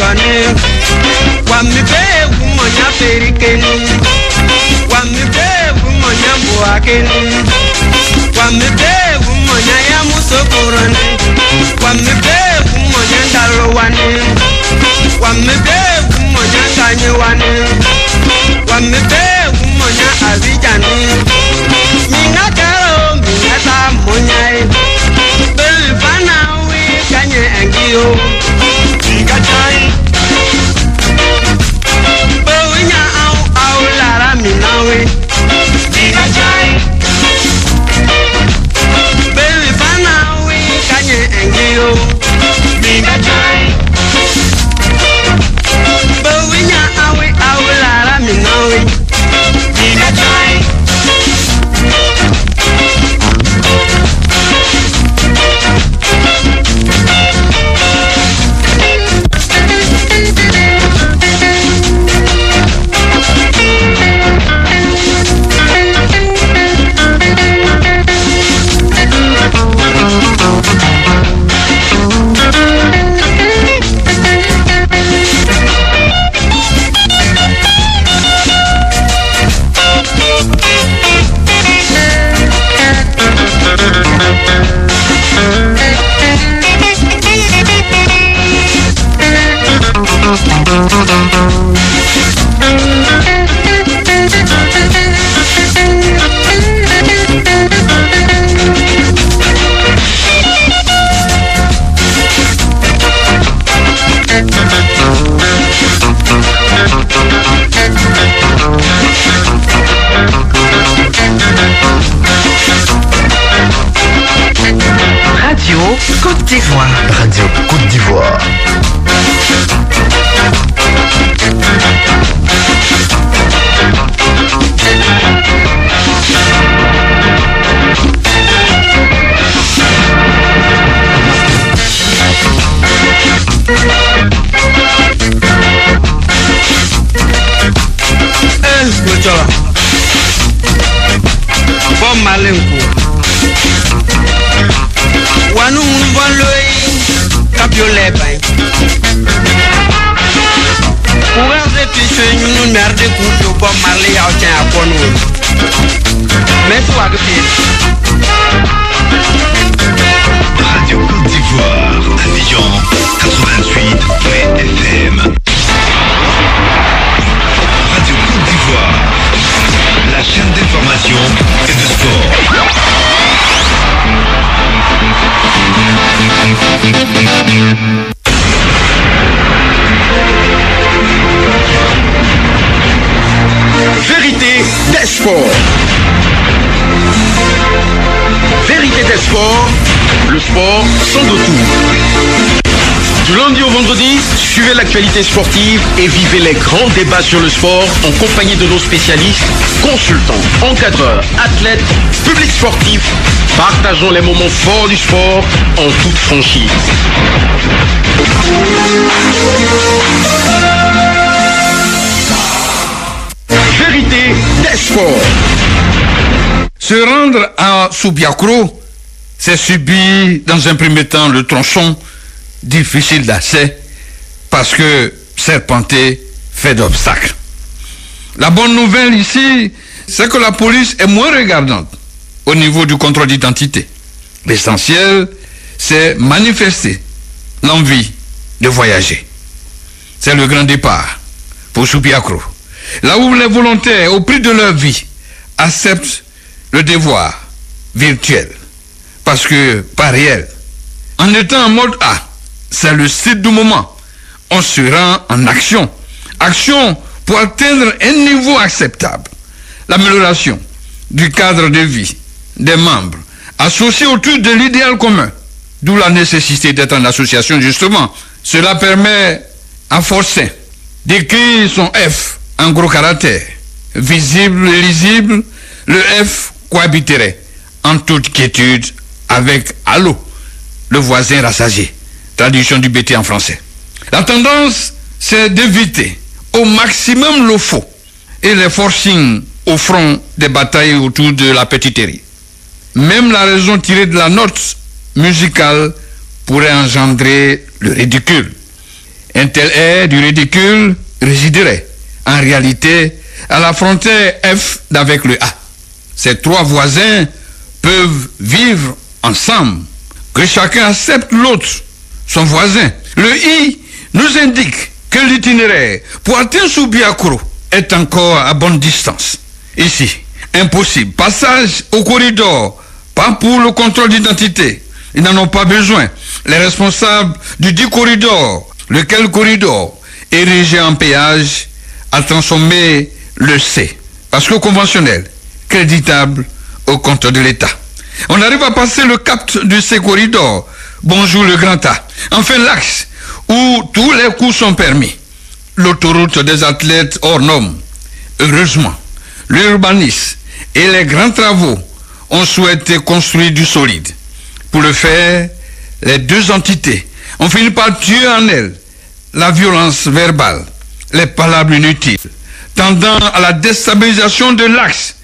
sokorone wamibe umonya perikeni wamibe umonya buakeni wamibe umonya ya musokorone wamibe umonya ndalowani wamibe umonya kanyewani wamibe umonya avijani minga karo minga ta monyai belfana wi kanye angio minga chai bewinya au lara minawe minga chai belfana wi kanye angio minga chai bewinya au lara minawe minga chai Radio Côte d'Ivoire. Radio Côte d'Ivoire. Bon malenko wanu mbonloi kapiole bay ouverze piche nyunu merde kuto bon marle ya ochen akonu mais toi de pied Radio Côte d'Ivoire, Abidjan 88 FM. Radio Côte d'Ivoire, la chaîne d'information et de sport. Vérité des sports. Vérité des sports, le sport sans détour. Du lundi au vendredi, suivez l'actualité sportive et vivez les grands débats sur le sport en compagnie de nos spécialistes, consultants, encadreurs, athlètes, publics sportifs. Partageons les moments forts du sport en toute franchise. Vérité des sports. Se rendre à Subiakro, c'est subir dans un premier temps le tronçon difficile d'accès parce que serpenter fait d'obstacles. La bonne nouvelle ici, c'est que la police est moins regardante au niveau du contrôle d'identité. L'essentiel, c'est manifester l'envie de voyager. C'est le grand départ pour Subiakro. Là où les volontaires, au prix de leur vie, acceptent le devoir virtuel. Parce que, pas réel. En étant en mode A, c'est le site du moment. On se rend en action. Action pour atteindre un niveau acceptable. L'amélioration du cadre de vie des membres, associés autour de l'idéal commun. D'où la nécessité d'être en association, justement. Cela permet à Forcin d'écrire son F en gros caractères. Visible et lisible, le F cohabiterait en toute quiétude avec allô, le voisin rassasié. Traduction du BT en français. La tendance, c'est d'éviter au maximum le faux et les forcings au front des batailles autour de la petiterie. Même la raison tirée de la note musicale pourrait engendrer le ridicule. Un tel air du ridicule résiderait, en réalité, à la frontière F d'avec le A. Ces trois voisins peuvent vivre ensemble, que chacun accepte l'autre, son voisin. Le I nous indique que l'itinéraire pour atteindre Subiakro est encore à bonne distance. Ici, impossible. Passage au corridor, pas pour le contrôle d'identité. Ils n'en ont pas besoin. Les responsables du dit corridor, lequel corridor, érigé en péage, a transformé le C, parce que conventionnel, créditable au compte de l'État. On arrive à passer le cap du C corridor. Bonjour le grand A. Enfin l'axe où tous les coups sont permis. L'autoroute des athlètes hors normes. Heureusement, l'urbanisme et les grands travaux ont souhaité construire du solide. Pour le faire, les deux entités ont fini par tuer en elles la violence verbale, les palabres inutiles, tendant à la déstabilisation de l'axe.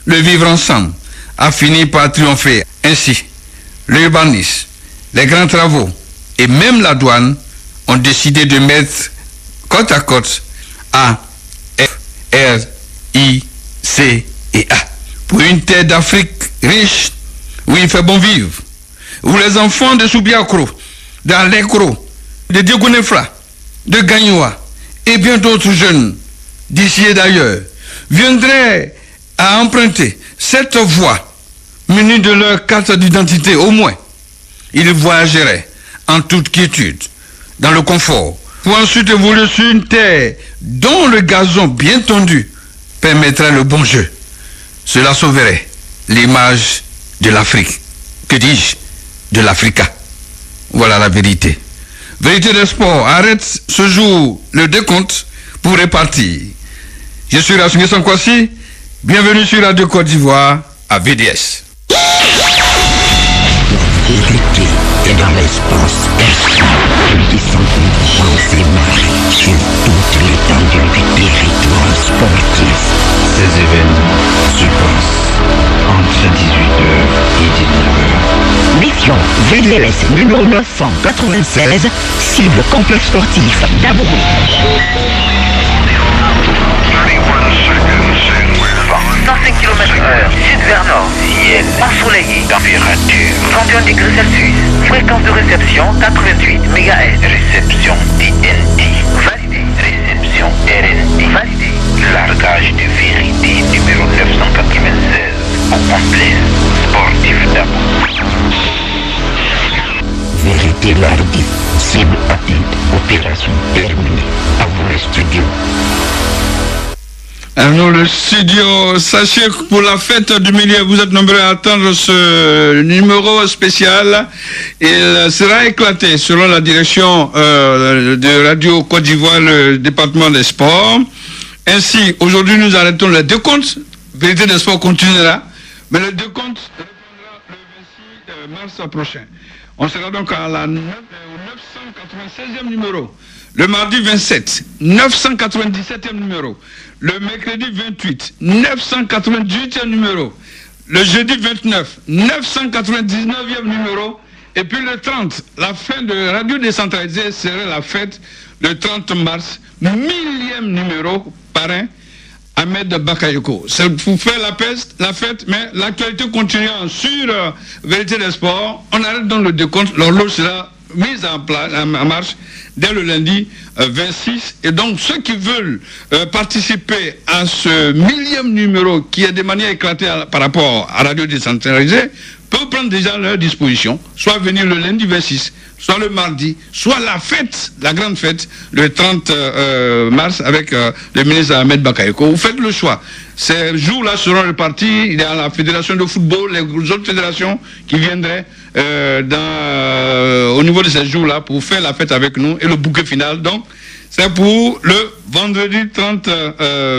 Le vivre ensemble a fini par triompher. Ainsi, l'urbanisme, les grands travaux et même la douane ont décidé de mettre côte à côte A, F, R, I, C et A. Pour une terre d'Afrique riche, où il fait bon vivre, où les enfants de Subiakro, d'Alekro, de Diegounefra, de Gagnoua et bien d'autres jeunes d'ici et d'ailleurs viendraient à emprunter cette voie munis de leur carte d'identité au moins. Ils voyageraient en toute quiétude, dans le confort, pour ensuite évoluer sur une terre dont le gazon bien tondu permettrait le bon jeu. Cela sauverait l'image de l'Afrique. Que dis-je? De l'Africa. Voilà la vérité. Vérité des sports arrête ce jour le décompte pour répartir. Je suis Rachid Sankwasi. Bienvenue sur Radio Côte d'Ivoire à VDS. Vérité est dans l'espace. Qui sont chance et marée sur toute l'étendue du territoire sportif. Ces événements se passent entre 18h et 19h. Mission VDS numéro 996, cible complexe sportif d'Abourou. 105 km/h, sud vers nord, ciel ensoleillé, température 31 degrés Celsius, fréquence de réception 88 MHz, réception TNT, validé, réception RNT, validé, largage de vérité numéro 996, au complexe sportif d'Abourou. Vérité larguée, cible atteinte, opération terminée, à vous le studio. Alors le studio, sachez que pour la fête du milieu, vous êtes nombreux à attendre ce numéro spécial. Il sera éclaté selon la direction de Radio Côte d'Ivoire, le département des sports. Ainsi, aujourd'hui, nous arrêtons le décompte. Vérité des sports continuera, mais le décompte reprendra le 26 mars prochain. On sera donc à la 996e numéro. Le mardi 27, 997e numéro. Le mercredi 28, 998e numéro. Le jeudi 29, 999e numéro. Et puis le 30, la fin de Radio Décentralisée serait la fête le 30 mars, 1000e numéro, parrain Ahmed Bakayoko. C'est pour faire la fête, mais l'actualité continue sur Vérité des Sports. On arrête donc le décompte, l'horloge sera mise en marche dès le lundi 26. Et donc ceux qui veulent participer à ce 1000e numéro qui est de manière éclatée par rapport à Radio Décentralisée peuvent prendre déjà leur disposition, soit venir le lundi 26, soit le mardi, soit la fête, la grande fête, le 30 mars avec le ministre Ahmed Bakayoko. Vous faites le choix. Ces jours-là seront répartis. Il y a la fédération de football, les autres fédérations qui viendraient au niveau de ces jours-là pour faire la fête avec nous et le bouquet final. Donc, c'est pour le vendredi 30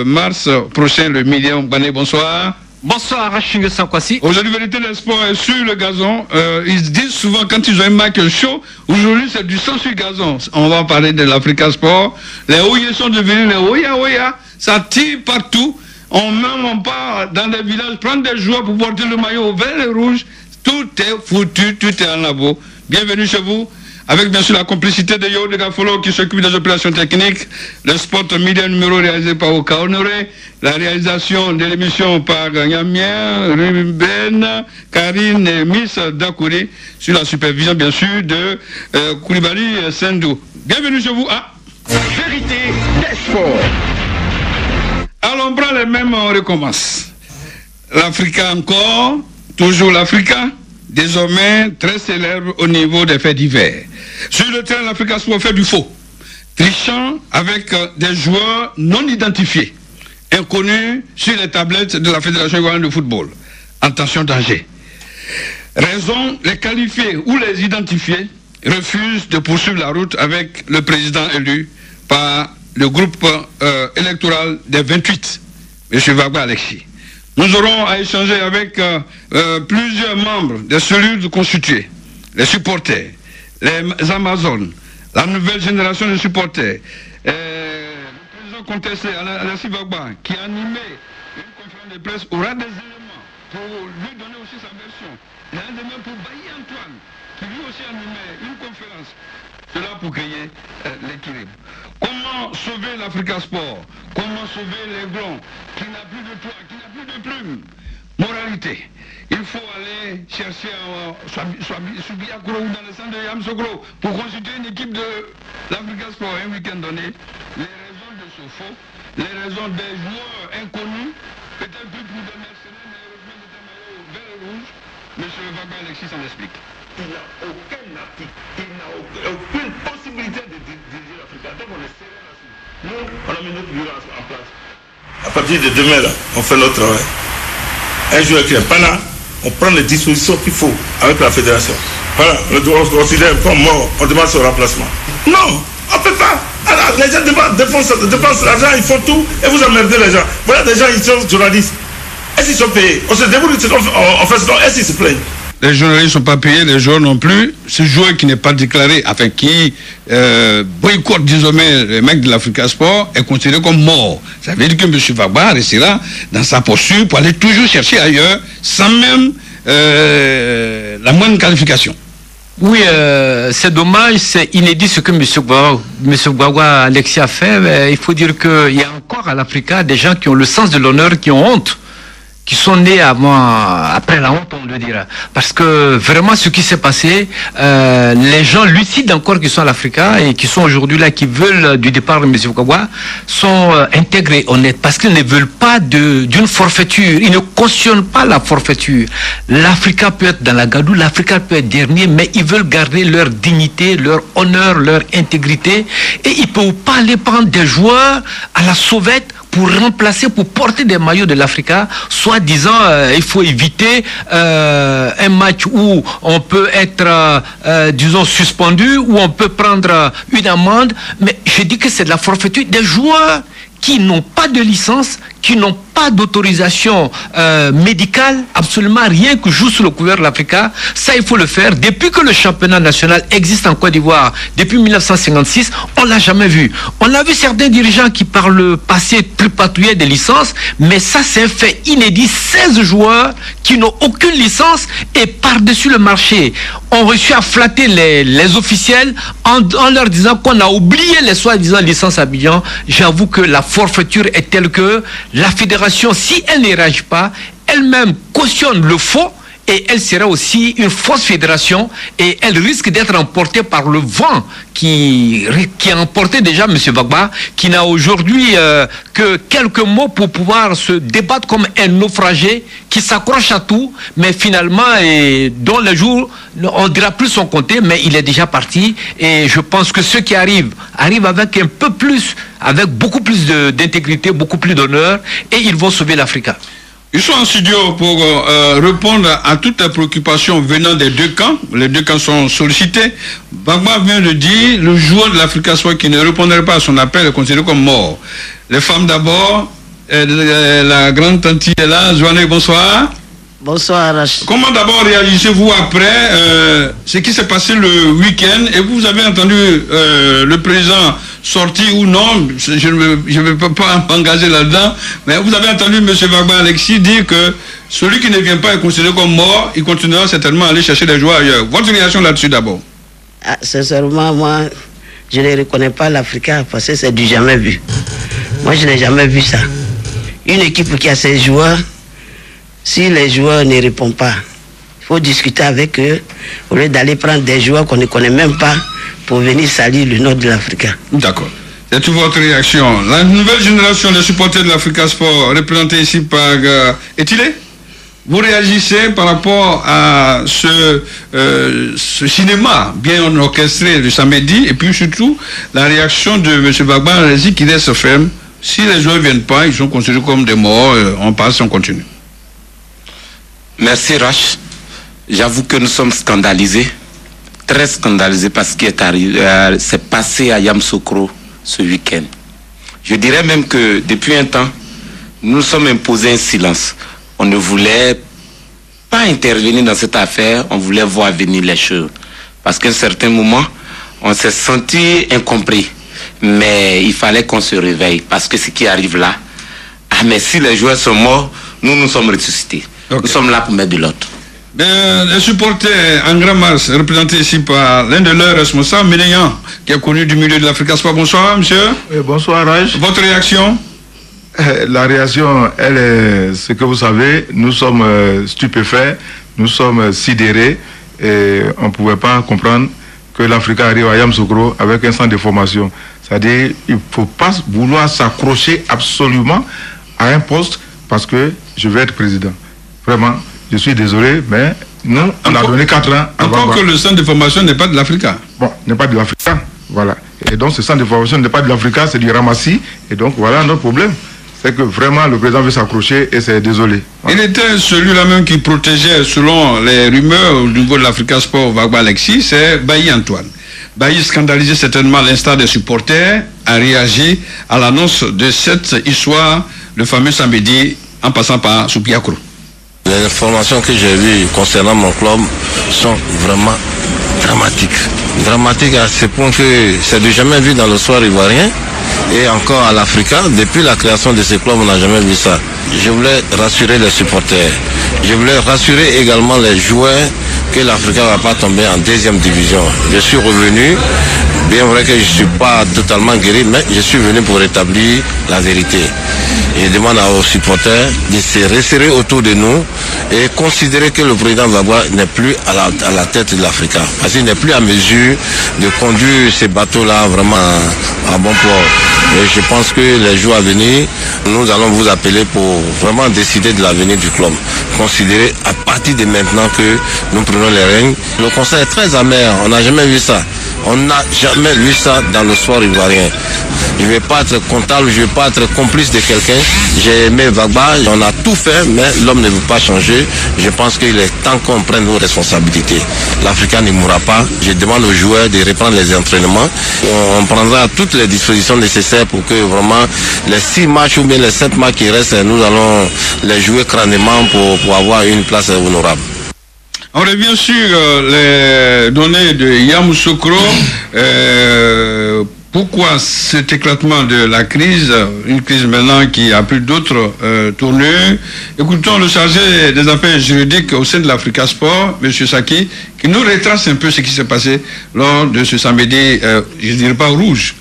mars prochain, le million. Bonsoir. Bonsoir, Rachid Sankwasi. Aujourd'hui, Vérité des Sports est sur le gazon. Ils disent souvent quand ils ont un match chaud, aujourd'hui c'est du sang sur gazon. On va parler de l'Africa Sport. Les Oye sont devenus les Oya. Ça tire partout. On part dans des villages, prendre des joueurs pour porter le maillot vert et rouge. Tout est foutu, tout est en labo. Bienvenue chez vous avec bien sûr la complicité de Yo de Gafolo qui s'occupe des opérations techniques, le spot media numéro réalisé par Oka Honoré, la réalisation de l'émission par Yamien, Ruben, Karine et Miss Dakouri, sur la supervision bien sûr de Koulibaly Sendou. Bienvenue chez vous à Vérité des sports. Alors on prend les mêmes, on recommence. L'Africa encore, toujours l'Africa, désormais très célèbre au niveau des faits divers. Sur le terrain, l'Africa Sport fait du faux, trichant avec des joueurs non identifiés, inconnus sur les tablettes de la Fédération ivoirienne de football. Attention, danger. Raison, les qualifiés ou les identifiés refusent de poursuivre la route avec le président élu par le groupe électoral des 28, M. Vagba Alexis. Nous aurons à échanger avec plusieurs membres des cellules constituées, les supporters, les Amazones, la nouvelle génération de supporters, le président contesté, Alexis Vagba, qui a animé une conférence de presse, aura des éléments pour lui donner aussi sa version. Il y a un élément pour Bailly Antoine, qui lui aussi animait une conférence. Cela pour créer l'équilibre. Comment sauver l'Africa Sport? Comment sauver les Glons qui n'a plus de toit, qui n'a plus de plumes? Moralité. Il faut aller chercher Subiakro ou dans le centre de Yamsogro pour constituer une équipe de l'Africa Sport un week-end donné. Les raisons de ce faux, les raisons des joueurs inconnus, peut-être plus pour des mercenaires, mais reflets de maillot vert et rouge. M. Vagba Alexis s'en explique. Il n'a aucun article, il n'a aucune possibilité de diriger l'Afrique. Donc on est serré là-dessus. Nous, on a mis notre bureau en place. À partir de demain, là, on fait notre travail. Un joueur qui n'est pas là, on prend les dispositions qu'il faut avec la fédération. Voilà, on se considère comme mort, on demande son remplacement. Non, on ne peut pas. Alors, les gens dépensent l'argent, ils font tout et vous emmerdez les gens. Voilà des gens, ils sont journalistes. Est-ce qu'ils sont payés? On se débrouille, on fait ça, est-ce qu'ils se plaignent? Les journalistes ne sont pas payés, les joueurs non plus. Ce joueur qui n'est pas déclaré, enfin qui boycotte désormais les mecs de l'Africa Sport est considéré comme mort. Ça veut dire que M. Vagba restera dans sa posture pour aller toujours chercher ailleurs sans même la moindre qualification. Oui, c'est dommage, c'est inédit ce que M. Vagba Alexis a fait. Mais il faut dire qu'il y a encore à l'Africa des gens qui ont le sens de l'honneur, qui ont honte, qui sont nés après la honte, on le dira. Parce que vraiment ce qui s'est passé, les gens lucides encore qui sont à l'Africa et qui sont aujourd'hui là, qui veulent du départ de M. Vagba, sont intégrés, honnêtes, parce qu'ils ne veulent pas d'une forfaiture, ils ne cautionnent pas la forfaiture. L'Africa peut être dans la gadoue, l'Africa peut être dernier, mais ils veulent garder leur dignité, leur honneur, leur intégrité, et ils ne peuvent pas aller prendre des joueurs à la sauvette pour remplacer, pour porter des maillots de l'Africa, soi-disant il faut éviter un match où on peut être, disons, suspendu, où on peut prendre une amende, mais je dis que c'est de la forfaiture des joueurs qui n'ont pas de licence, qui n'ont pas d'autorisation médicale, absolument rien que joue sous le couvert de l'Africa. Ça, il faut le faire. Depuis que le championnat national existe en Côte d'Ivoire, depuis 1956, on l'a jamais vu. On a vu certains dirigeants qui, par le passé, tripatouillaient des licences, mais ça, c'est un fait inédit. 16 joueurs qui n'ont aucune licence et par-dessus le marché ont réussi à flatter les officiels en leur disant qu'on a oublié les soi-disant licences à Abidjan. J'avoue que la forfaiture est telle que la fédération, si elle ne réagit pas, elle-même cautionne le faux et elle sera aussi une fausse fédération et elle risque d'être emportée par le vent qui a emporté déjà M. Vagba, qui n'a aujourd'hui que quelques mots pour pouvoir se débattre comme un naufragé qui s'accroche à tout, mais finalement, et dont les jours, on ne dira plus son compter, mais il est déjà parti. Et je pense que ceux qui arrivent avec un peu plus, avec beaucoup plus d'intégrité, beaucoup plus d'honneur, et ils vont sauver l'Africa. Ils sont en studio pour répondre à toutes les préoccupations venant des deux camps. Les deux camps sont sollicités. Vagba vient de dire, le joueur de l'Africa Sport qui ne répondrait pas à son appel est considéré comme mort. Les femmes d'abord, la grande tante est là. Joannée, bonsoir. Bonsoir Rachid. Comment d'abord réagissez-vous après ce qui s'est passé le week-end et vous avez entendu le président sorti ou non, je ne peux pas m'engager là-dedans, mais vous avez entendu M. Vagba Alexis dire que celui qui ne vient pas est considéré comme mort, il continuera certainement à aller chercher des joueurs ailleurs. Votre réaction là-dessus d'abord? Sincèrement, moi, je ne reconnais pas l'Africa parce que c'est du jamais vu. Moi, je n'ai jamais vu ça. Une équipe qui a ses joueurs, si les joueurs ne répondent pas, il faut discuter avec eux au lieu d'aller prendre des joueurs qu'on ne connaît même pas pour venir salir le nord de l'Africa. D'accord. C'est toute votre réaction. La nouvelle génération de supporters de l'Africa Sport, représentée ici par Etile, vous réagissez par rapport à ce cinéma bien orchestré le samedi, et puis surtout la réaction de M. Gbagba Allezi qui laisse ferme. Si les joueurs ne viennent pas, ils sont considérés comme des morts, on passe, on continue. Merci Rach. J'avoue que nous sommes scandalisés, très scandalisés par ce qui est arrivé, c'est passé à Yamoussoukro ce week-end. Je dirais même que depuis un temps, nous nous sommes imposés un silence. On ne voulait pas intervenir dans cette affaire, on voulait voir venir les choses. Parce qu'à un certain moment, on s'est senti incompris. Mais il fallait qu'on se réveille. Parce que ce qui arrive là, mais si les joueurs sont morts, nous sommes ressuscités. Okay. Nous sommes là pour mettre de l'ordre. Les supporters en grand masse, représentés ici par l'un de leurs responsables, Ménéan, qui est connu du milieu de l'Africa Sport. Bonsoir, monsieur. Oui, bonsoir, Raj. Votre réaction? La réaction, elle est ce que vous savez, nous sommes stupéfaits, nous sommes sidérés et on ne pouvait pas comprendre que l'Africa arrive à Yamoussoukro avec un centre de formation. C'est-à-dire il ne faut pas vouloir s'accrocher absolument à un poste parce que je vais être président. Vraiment, je suis désolé, mais nous, on a donné 4 ans. Encore que le centre de formation n'est pas de l'Africa. Bon, n'est pas de l'Africa, voilà. Et donc ce centre de formation n'est pas de l'Africa, c'est du ramassis. Et donc voilà notre problème. C'est que vraiment le président veut s'accrocher et c'est désolé. Voilà. Il était celui-là même qui protégeait, selon les rumeurs au niveau de l'Africa Sport, Gbagba Allezi, c'est Bailly Antoine. Bailly, scandalisé certainement à l'instar des supporters, a réagi à l'annonce de cette histoire, le fameux samedi, en passant par Soupiakro. Les informations que j'ai vues concernant mon club sont vraiment dramatiques. Dramatiques à ce point que c'est du jamais vu dans le soir ivoirien. Et encore à l'Africa, depuis la création de ce club, on n'a jamais vu ça. Je voulais rassurer les supporters. Je voulais rassurer également les joueurs que l'Africa ne va pas tomber en 2e division. Je suis revenu, bien vrai que je ne suis pas totalement guéri, mais je suis venu pour rétablir la vérité. Je demande aux supporters de se resserrer autour de nous et considérer que le président Gbagba n'est plus à la tête de l'Africa. Parce qu'il n'est plus à mesure de conduire ces bateaux-là vraiment à bon port. Et je pense que les jours à venir, nous allons vous appeler pour vraiment décider de l'avenir du club. Considérer à partir de maintenant que nous prenons les règnes. Le conseil est très amer, on n'a jamais vu ça. On n'a jamais vu ça dans le sport ivoirien. Je ne vais pas être comptable, je ne vais pas être complice de quelqu'un. J'ai aimé Gbagba, on a tout fait, mais l'homme ne veut pas changer. Je pense qu'il est temps qu'on prenne nos responsabilités. L'Africain ne mourra pas. Je demande aux joueurs de reprendre les entraînements. On prendra toutes les dispositions nécessaires pour que vraiment les 6 matchs ou bien les 7 matchs qui restent, nous allons les jouer crânement pour avoir une place honorable. On revient sur les données de Yamoussoukro. Pourquoi cet éclatement de la crise, une crise maintenant qui a pris d'autres tournures? Écoutons le chargé des affaires juridiques au sein de l'Africa Sport, M. Saki, qui nous retrace un peu ce qui s'est passé lors de ce samedi, je ne dirais pas rouge.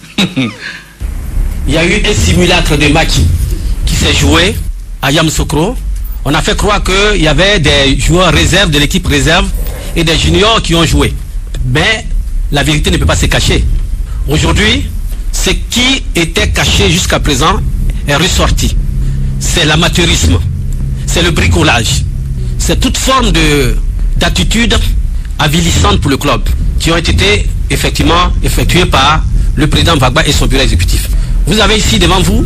Il y a eu un simulacre de match qui s'est joué à Yamoussoukro. On a fait croire qu'il y avait des joueurs réserves de l'équipe réserve et des juniors qui ont joué. Mais la vérité ne peut pas se cacher. Aujourd'hui, ce qui était caché jusqu'à présent est ressorti. C'est l'amateurisme, c'est le bricolage, c'est toute forme d'attitude avilissante pour le club qui ont été effectivement effectuées par le président Gbagba et son bureau exécutif. Vous avez ici devant vous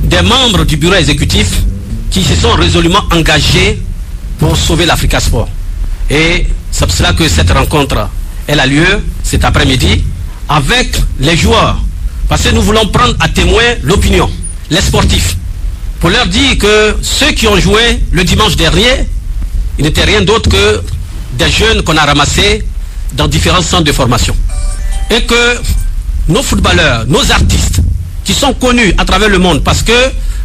des membres du bureau exécutif qui se sont résolument engagés pour sauver l'Africa Sport. Et c'est pour cela que cette rencontre, elle a lieu cet après-midi avec les joueurs. Parce que nous voulons prendre à témoin l'opinion, les sportifs, pour leur dire que ceux qui ont joué le dimanche dernier, ils n'étaient rien d'autre que des jeunes qu'on a ramassés dans différents centres de formation. Et que nos footballeurs, nos artistes, qui sont connus à travers le monde, parce que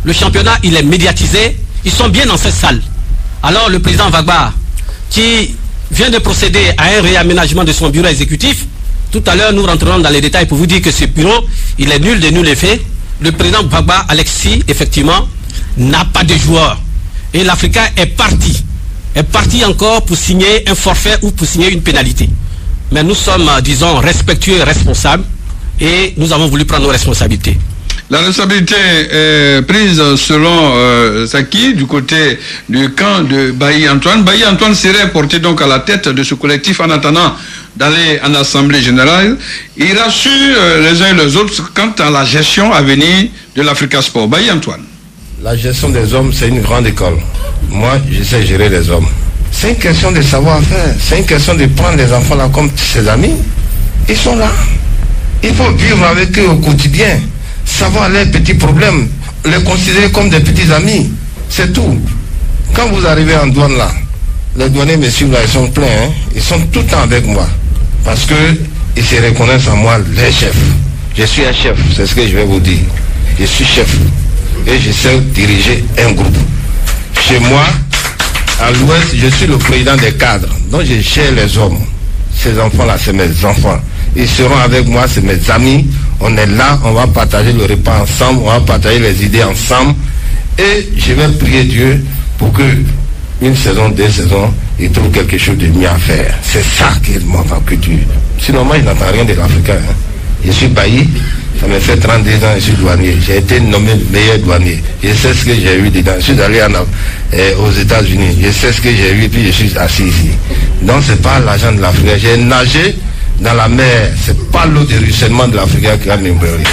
le championnat, il est médiatisé, ils sont bien dans cette salle. Alors le président Gbagba, qui vient de procéder à un réaménagement de son bureau exécutif, Tout à l'heure, nous rentrerons dans les détails pour vous dire que ce bureau, il est nul de nuls effets. Le président Gbagba Alexis, effectivement, n'a pas de joueurs. Et l'Africa est parti encore pour signer un forfait ou pour signer une pénalité. Mais nous sommes, disons, respectueux et responsables et nous avons voulu prendre nos responsabilités. La responsabilité est prise selon Zaki du côté du camp de Bailly Antoine. Bailly Antoine serait porté donc à la tête de ce collectif en attendant d'aller en assemblée générale. Il rassure les uns et les autres quant à la gestion à venir de l'Africa Sport. Bailly Antoine. La gestion des hommes, c'est une grande école. Moi, je sais gérer les hommes. C'est une question de savoir-faire. C'est une question de prendre les enfants là comme ses amis. Ils sont là. Il faut vivre avec eux au quotidien. Savoir leurs petits problèmes. Les considérer comme des petits amis. C'est tout. Quand vous arrivez en douane là, les douaniers, messieurs, là, ils sont pleins. Hein? Ils sont tout le temps avec moi. Parce qu'ils se reconnaissent en moi, les chefs. Je suis un chef, c'est ce que je vais vous dire. Je suis chef. Et je sais diriger un groupe. Chez moi, à l'ouest, je suis le président des cadres. Donc je gère les hommes. Ces enfants-là, c'est mes enfants. Ils seront avec moi, c'est mes amis. On est là, on va partager le repas ensemble, on va partager les idées ensemble. Et je vais prier Dieu pour que une saison, 2 saisons, il trouve quelque chose de mieux à faire. C'est ça qui manque en culture. Sinon, moi, je n'entends rien de l'Africain. Hein. Je suis bailli. Ça me fait 32 ans, je suis douanier. J'ai été nommé meilleur douanier. Je sais ce que j'ai eu dedans. Je suis allé aux États-Unis. Je sais ce que j'ai eu, puis je suis assis ici. Donc, ce n'est pas l'argent de l'Africain. J'ai nagé dans la mer. Ce n'est pas l'eau de ruissellement de l'Africain qui a m'embrouillé.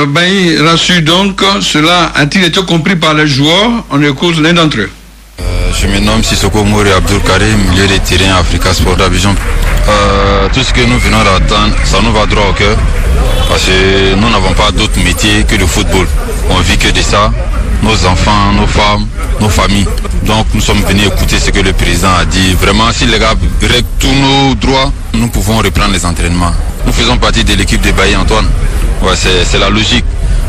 Bailly rassure donc, cela a-t-il été compris par les joueurs? On écoute l'un d'entre eux. Je me nomme Sissoko Mouri Abdul Karim, milieu de terrain Africa Sport d'Abidjan. Tout ce que nous venons d'attendre, ça nous va droit au cœur. Parce que nous n'avons pas d'autre métier que le football. On vit que de ça, nos enfants, nos femmes, nos familles. Donc nous sommes venus écouter ce que le président a dit. Vraiment, si les gars règlent tous nos droits, nous pouvons reprendre les entraînements. Nous faisons partie de l'équipe de Bailly Antoine. Ouais, c'est la logique.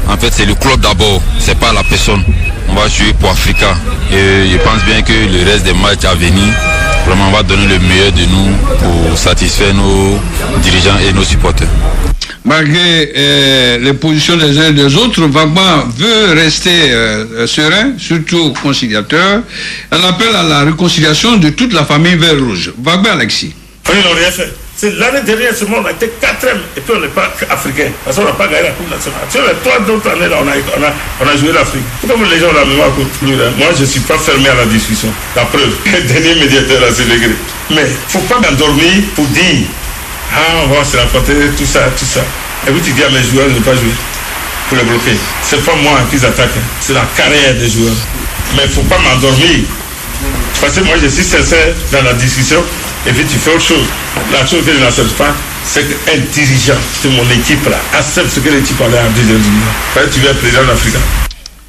En fait, c'est le club d'abord, c'est pas la personne. On va jouer pour Africa. Et je pense bien que le reste des matchs à venir, vraiment, on va donner le meilleur de nous pour satisfaire nos dirigeants et nos supporters. Malgré les positions des uns et des autres, Gbagba veut rester serein, surtout conciliateur. On appelle à la réconciliation de toute la famille vert rouge. Gbagba Alexis. Ils n'ont rien fait. C'est l'année dernière, ce monde a été 4e et puis on n'est pas africain. Parce qu'on n'a pas gagné la Coupe nationale. Sur les 3 autres années, là, on a joué l'Afrique. Comme les gens ont la mémoire courte, moi je ne suis pas fermé à la discussion. La preuve, le dernier médiateur là, c'est Legré. Mais il ne faut pas m'endormir pour dire on va se rapporter, tout ça. Et puis tu dis à mes joueurs de ne pas jouer pour les bloquer. C'est pas moi qui attaque, c'est la carrière des joueurs. Mais il ne faut pas m'endormir. Parce que moi je suis sincère dans la discussion et puis tu fais autre chose. La chose que je n'accepte pas, c'est qu'un dirigeant de mon équipe là accepte ce que l'équipe allait à dire. Tu viens président d'Afrique.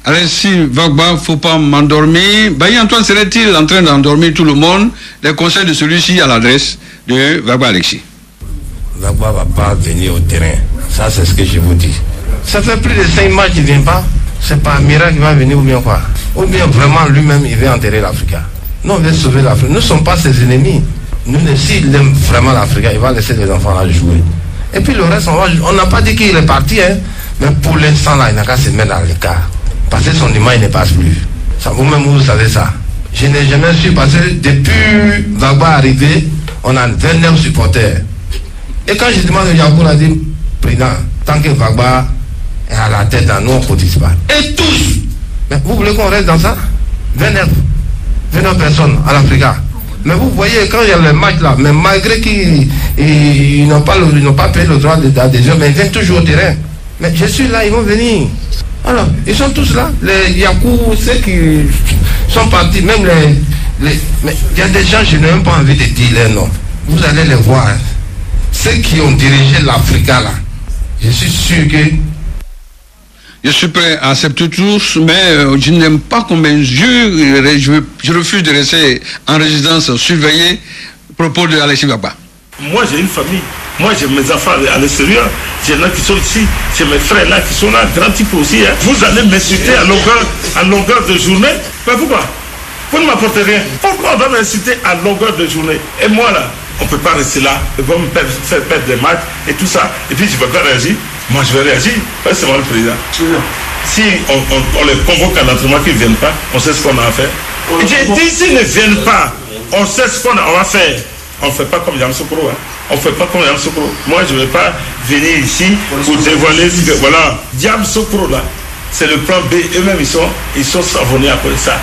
Alexis Gbagba, il ne faut pas m'endormir. Bailly Antoine serait-il en train d'endormir tout le monde? Les conseils de celui-ci à l'adresse de Gbagba Alexis. Gbagba ne va pas venir au terrain. Ça, c'est ce que je vous dis. Ça fait plus de 5 matchs qu'il ne vient pas. C'est pas un miracle qui va venir ou bien quoi? Ou bien vraiment lui-même, il veut enterrer l'Afrique. Nous, on veut sauver l'Afrique. Nous ne sommes pas ses ennemis. Nous, s'il aime vraiment l'Afrique, il va laisser les enfants là jouer. Et puis le reste, on n'a pas dit qu'il est parti, hein. Mais pour l'instant, là, il n'a qu'à se mettre dans l'écart. Parce que son image ne passe plus. Ça, vous-même, vous savez ça. Je n'ai jamais su, parce que depuis Gbagba arrivé, on a 29 supporters. Et quand je demande à Yacoub, on a dit, président, tant que Gbagba est à la tête, nous, on ne cotise pas. Et tous. Mais vous voulez qu'on reste dans ça? 29 personnes à l'Afrique. Mais vous voyez, quand il y a le match là, mais malgré qu'ils n'ont pas payé le droit d'adhésion, mais ils viennent toujours au terrain. Mais je suis là, ils vont venir. Alors, ils sont tous là. Les Yakou, ceux qui sont partis, même mais il y a des gens, je n'ai même pas envie de dire les noms. Vous allez les voir. Hein. Ceux qui ont dirigé l'Afrique là, je suis sûr que... Je suis prêt à accepter tous, mais je n'aime pas qu'on m'injure. Je refuse de rester en résidence surveillée. Propos de Alexis Gbagba. Moi, j'ai une famille. Moi, j'ai mes enfants à l'extérieur. J'ai là qui sont ici. J'ai mes frères là qui sont là, grands types aussi. Hein. Vous allez m'insulter à longueur de journée. Mais pourquoi? Vous ne m'apportez rien. Pourquoi on va m'insulter à longueur de journée? Et moi là, on ne peut pas rester là, ils vont me faire perdre des matchs et tout ça. Et puis, je ne peux pas réagir. Moi, je vais réagir. C'est moi le président. Si on les convoque à l'entraînement qu'ils ne viennent pas, on sait ce qu'on a à faire. J'ai dit, s'ils ne viennent pas, on sait ce qu'on va faire. On ne fait pas comme Yamoussoukro. Hein. On ne fait pas comme Yamoussoukro. Moi, je ne vais pas venir ici pour dévoiler ce que... Voilà. Yamoussoukro, là, c'est le plan B. Eux-mêmes, ils sont savonnés après ça.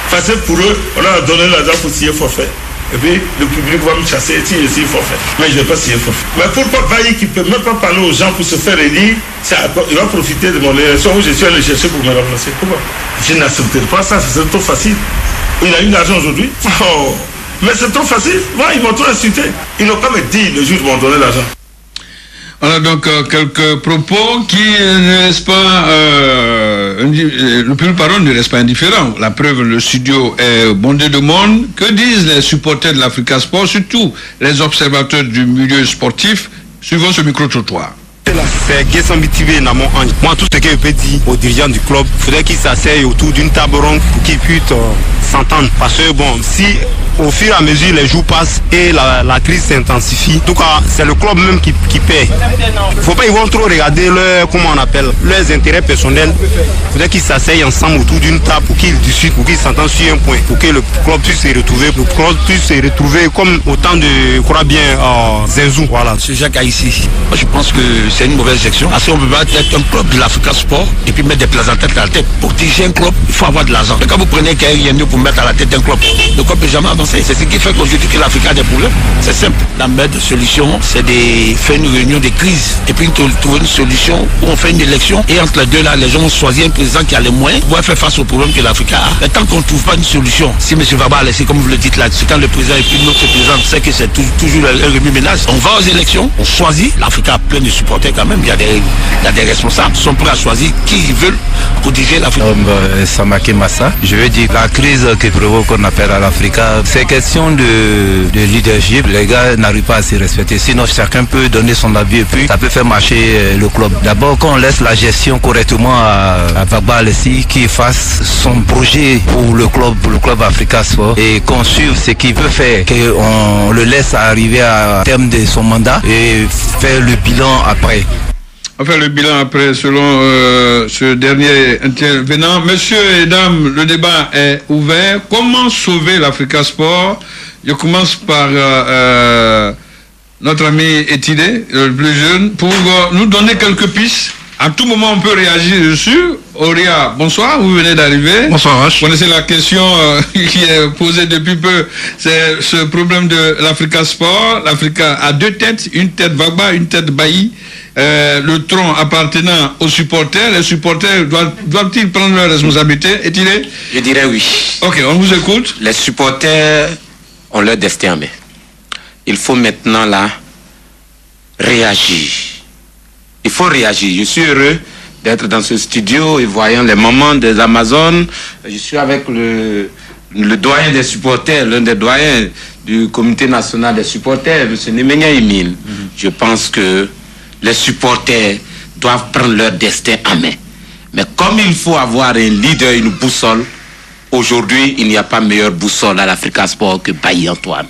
Facile pour eux, on leur a donné l'argent pour signer forfait. Et puis, le public va me chasser si je signe forfait. Mais je ne vais pas signer forfait. Mais pourquoi Bailly, qui ne peut même pas parler aux gens pour se faire élire, il va profiter de mon élection où je suis allé chercher pour me remplacer. Pourquoi? Je n'accepterai pas ça, c'est trop facile. Il a eu l'argent aujourd'hui. Oh. Mais c'est trop facile. Moi, ils m'ont trop insulté. Ils n'ont pas me dit le jour où ils m'ont donné l'argent. On a donc quelques propos qui ne restent pas, le plus parole ne reste pas indifférent. La preuve, le studio est bondé de monde. Que disent les supporters de l'Africa Sport, surtout les observateurs du milieu sportif, suivant ce micro-trottoir? C'est Guessam Bitibé Namon Ange. Moi, tout ce que je peux dire aux dirigeants du club, il faudrait qu'ils s'asseyent autour d'une table ronde pour qu'ils puissent s'entendre. Parce que bon, si au fur et à mesure les jours passent et la crise s'intensifie, en tout cas, c'est le club même qui paie. Il ne faut pas, ils vont trop regarder leurs intérêts personnels. Il faudrait qu'ils s'asseyent ensemble autour d'une table pour qu'ils discutent, pour qu'ils s'entendent sur un point, pour que le club puisse se retrouver, comme au temps de, je crois bien, Zenzou. Voilà. C'est Jacques Haïssi. Moi, je pense que c'est une mauvaise section. Parce qu'on ne peut pas être un club de l'Africa Sport et puis mettre des plaisanteries à la tête. Pour diriger un club, il faut avoir de l'argent. Quand vous prenez quelqu'un pour mettre à la tête d'un club, le club ne peut jamais avancer. C'est ce qui fait qu'aujourd'hui que l'Afrique a des problèmes. C'est simple. La meilleure solution, c'est de faire une réunion de crise et puis trouver une solution où on fait une élection et entre les deux là, les gens ont choisi un président qui a les moyens pour faire face aux problèmes que l'Afrique a. Mais tant qu'on ne trouve pas une solution, si M. Vaba a laissé, comme vous le dites là, c'est quand le président et puis notre président sait que c'est toujours un remue-ménage, on va aux élections, on choisit. L'Afrique a plein de supporters quand même. Il y a des responsables qui sont prêts à choisir qui ils veulent pour diriger l'Afrique. Samake Massa, je veux dire, la crise que provoque qu'on appelle à l'Afrique, c'est question de leadership. Les gars n'arrivent pas à se respecter. Sinon, chacun peut donner son avis et puis ça peut faire marcher le club. D'abord, qu'on laisse la gestion correctement à Vagba Alessi qui fasse son projet pour le club Africa Sport et qu'on suive ce qu'il veut faire, qu'on le laisse arriver à terme de son mandat et faire le bilan après. On fait le bilan après, selon ce dernier intervenant. Messieurs et dames, le débat est ouvert. Comment sauver l'Africa Sport? Je commence par notre ami Etile, le plus jeune, pour nous donner quelques pistes. À tout moment, on peut réagir dessus. Auria, bonsoir, vous venez d'arriver. Bonsoir. Vous connaissez la question qui est posée depuis peu. C'est ce problème de l'Africa Sport. L'Africa a deux têtes, une tête Vagba, une tête Bailly. Le tronc appartenant aux supporters. Les supporters doivent-ils prendre leurs responsabilités? Est-il? Je dirais oui. Ok, on vous écoute. Les supporters ont leur destin en main. Il faut maintenant là réagir. Il faut réagir. Je suis heureux d'être dans ce studio et voyant les mamans des Amazones. Je suis avec le doyen des supporters, l'un des doyens du comité national des supporters, M. Nemenya Emile. Je pense que les supporters doivent prendre leur destin en main. Mais comme il faut avoir un leader, une boussole, aujourd'hui, il n'y a pas meilleure boussole à l'Africa Sport que Bailly Antoine.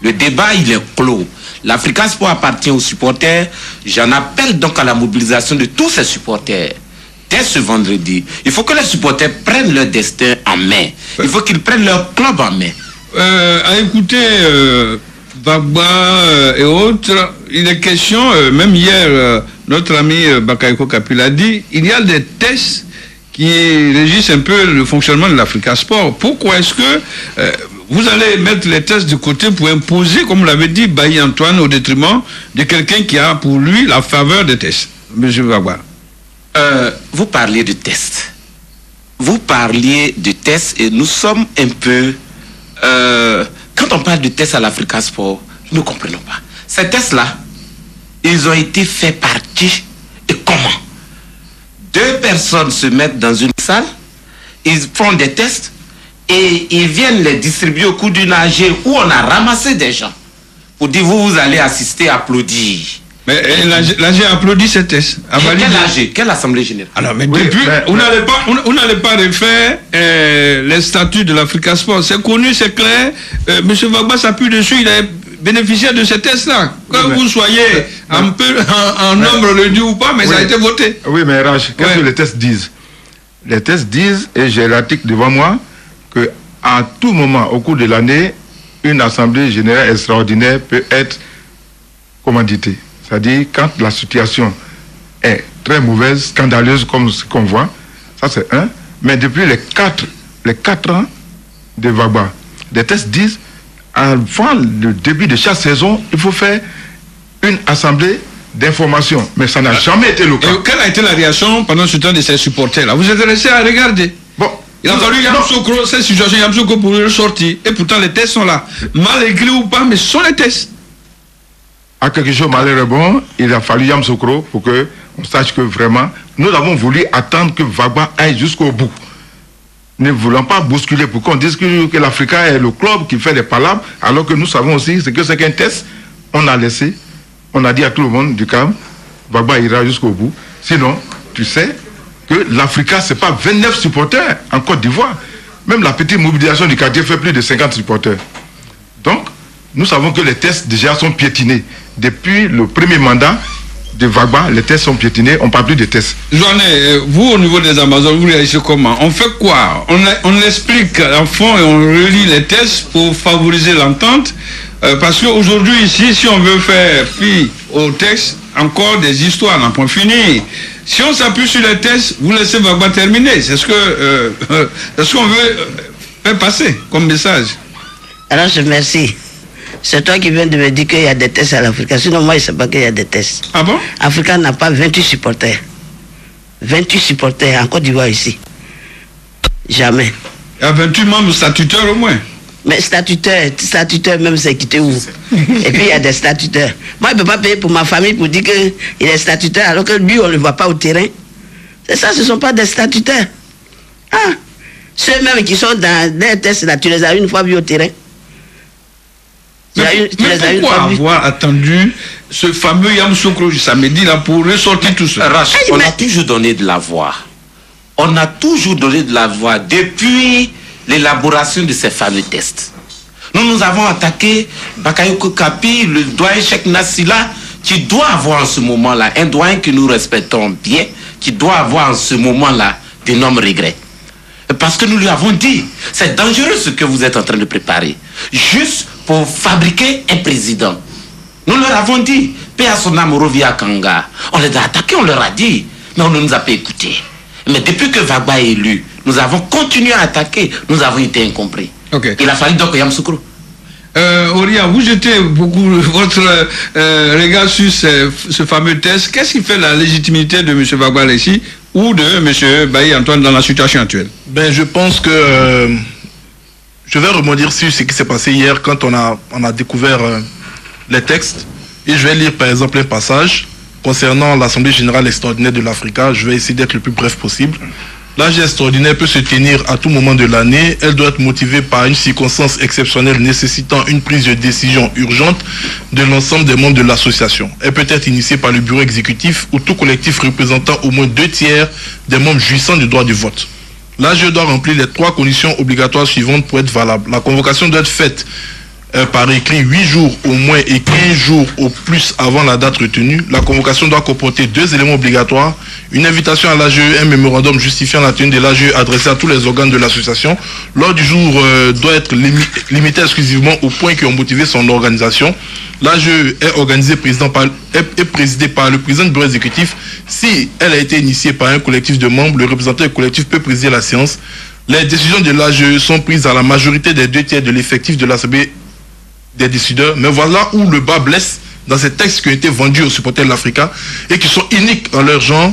Le débat, il est clos. L'Africa Sport appartient aux supporters. J'en appelle donc à la mobilisation de tous ces supporters. Dès ce vendredi, il faut que les supporters prennent leur destin en main. Il faut qu'ils prennent leur club en main. À écouter Vagba et autres, il est question, même hier, notre ami Bakayoko Kapil a dit, il y a des tests qui régissent un peu le fonctionnement de l'Africa Sport. Pourquoi est-ce que vous allez mettre les tests de côté pour imposer, comme vous l'avez dit, Bailly Antoine, au détriment de quelqu'un qui a pour lui la faveur des tests? Monsieur Vagba. Vous parliez de tests. Vous parliez de tests et nous sommes un peu... quand on parle de tests à l'Africa Sport, nous ne comprenons pas. Ces tests-là, ils ont été faits par qui et comment? Deux personnes se mettent dans une salle, ils font des tests et ils viennent les distribuer au cours d'une AG où on a ramassé des gens pour dire vous allez assister, applaudir. Mais l'AG applaudit ces tests. Quelle AG? Quelle assemblée générale? Alors, mais depuis, vous n'allez pas refaire les statuts de l'Africa Sport. C'est connu, c'est clair. Monsieur Vagba s'appuie dessus, il est bénéficiaires de ces tests-là. Que vous soyez un peu en nombre réduit ou pas, mais ça a été voté. Oui, mais Rach, qu'est-ce que les tests disent? Les tests disent, et j'ai l'article devant moi, que à tout moment, au cours de l'année, une assemblée générale extraordinaire peut être commanditée. C'est-à-dire quand la situation est très mauvaise, scandaleuse comme ce qu'on voit, ça c'est un. Mais depuis les 4 ans de Vagba, les tests disent, avant le début de chaque saison, il faut faire une assemblée d'information. Mais ça n'a jamais été le cas. Et quelle a été la réaction pendant ce temps de ces supporters-là? Vous êtes restés à regarder. Bon. Il a fallu Yamoussoukro, cette situation, Yamoussoukro pour le sortir. Et pourtant, les tests sont là. Mal écrits ou pas, mais ce sont les tests. À quelque chose malheureux, bon, il a fallu Yamoussoukro pour qu'on sache que vraiment, nous avons voulu attendre que Vagba aille jusqu'au bout. Ne voulons pas bousculer pour qu'on dise que l'Africa est le club qui fait des palabres, alors que nous savons aussi ce que c'est qu'un test. On a laissé, on a dit à tout le monde du camp, Vagba ira jusqu'au bout. Sinon, tu sais que l'Africa, ce n'est pas 29 supporters en Côte d'Ivoire. Même la petite mobilisation du quartier fait plus de 50 supporters. Donc, nous savons que les tests déjà sont piétinés. Depuis le premier mandat de Vagba, les tests sont piétinés, on ne parle plus de tests. Joannet, vous au niveau des Amazones, vous réagissez comment? On fait quoi? On explique en fond et on relie les tests pour favoriser l'entente. Parce qu'aujourd'hui ici, si on veut faire fi au texte, encore des histoires n'en point fini. Si on s'appuie sur les tests, vous laissez Vagba terminer. C'est ce qu'on veut faire passer comme message. Alors je remercie. C'est toi qui viens de me dire qu'il y a des tests à l'Africa. Sinon, moi, je ne sais pas qu'il y a des tests. Ah bon? Africa n'a pas 28 supporters. 28 supporters en Côte d'Ivoire ici. Jamais. Il y a 28 membres statutaires au moins. Mais statutaire même, c'est quitté où? Et puis, il y a des statutaires. Moi, je ne peux pas payer pour ma famille pour dire qu'il est statutaire, alors que lui, on ne le voit pas au terrain. C'est ça, ce ne sont pas des statutaires. Ah, ceux-mêmes qui sont dans des tests, là, tu les as une fois vus au terrain. Mais pourquoi avoir attendu ce fameux Yamoussoukro samedi là pour ressortir tout ça? On a toujours donné de la voix. On a toujours donné de la voix depuis l'élaboration de ces fameux tests. Nous avons attaqué Bakayoko Kapi, le doyen Cheikh Nassila, qui doit avoir en ce moment-là, un doyen que nous respectons bien, qui doit avoir en ce moment-là d'énormes regrets. Parce que nous lui avons dit, c'est dangereux ce que vous êtes en train de préparer. Juste pour fabriquer un président. Nous leur avons dit, paix à son âme, Rovia Kanga. On les a attaqués, on leur a dit, mais on ne nous a pas écoutés. Mais depuis que Vagba est élu, nous avons continué à attaquer, nous avons été incompris. Okay. Il a fallu donc Yamoussoukro. Oria, vous jetez beaucoup votre regard sur ce fameux test. Qu'est-ce qui fait la légitimité de M. Vagba ici ou de M. Bailly Antoine dans la situation actuelle? Ben, je pense que je vais rebondir sur ce qui s'est passé hier quand on a découvert les textes. Et je vais lire par exemple un passage concernant l'Assemblée Générale Extraordinaire de l'Africa. Je vais essayer d'être le plus bref possible. L'AG extraordinaire peut se tenir à tout moment de l'année. Elle doit être motivée par une circonstance exceptionnelle nécessitant une prise de décision urgente de l'ensemble des membres de l'association. Elle peut être initiée par le bureau exécutif ou tout collectif représentant au moins 2/3 des membres jouissant du droit de vote. L'AG doit remplir les 3 conditions obligatoires suivantes pour être valable. La convocation doit être faite par écrit 8 jours au moins et 15 jours au plus avant la date retenue. La convocation doit comporter 2 éléments obligatoires. Une invitation à l'AGE, un mémorandum justifiant la tenue de l'AGE adressé à tous les organes de l'association. L'ordre du jour doit être limité exclusivement aux points qui ont motivé son organisation. L'AGE est présidée par le président du bureau exécutif. Si elle a été initiée par un collectif de membres, le représentant du collectif peut présider la séance. Les décisions de l'AGE sont prises à la majorité des 2/3 de l'effectif de l'Assemblée des décideurs, mais voilà où le bas blesse dans ces textes qui ont été vendus aux supporters de l'Africa et qui sont uniques en leur genre.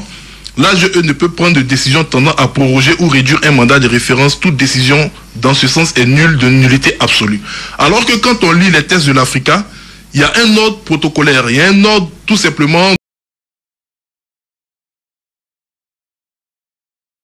L'AGE ne peut prendre de décision tendant à proroger ou réduire un mandat de référence. Toute décision dans ce sens est nulle, de nullité absolue. Alors que quand on lit les textes de l'Africa, il y a un ordre protocolaire, il y a un ordre tout simplement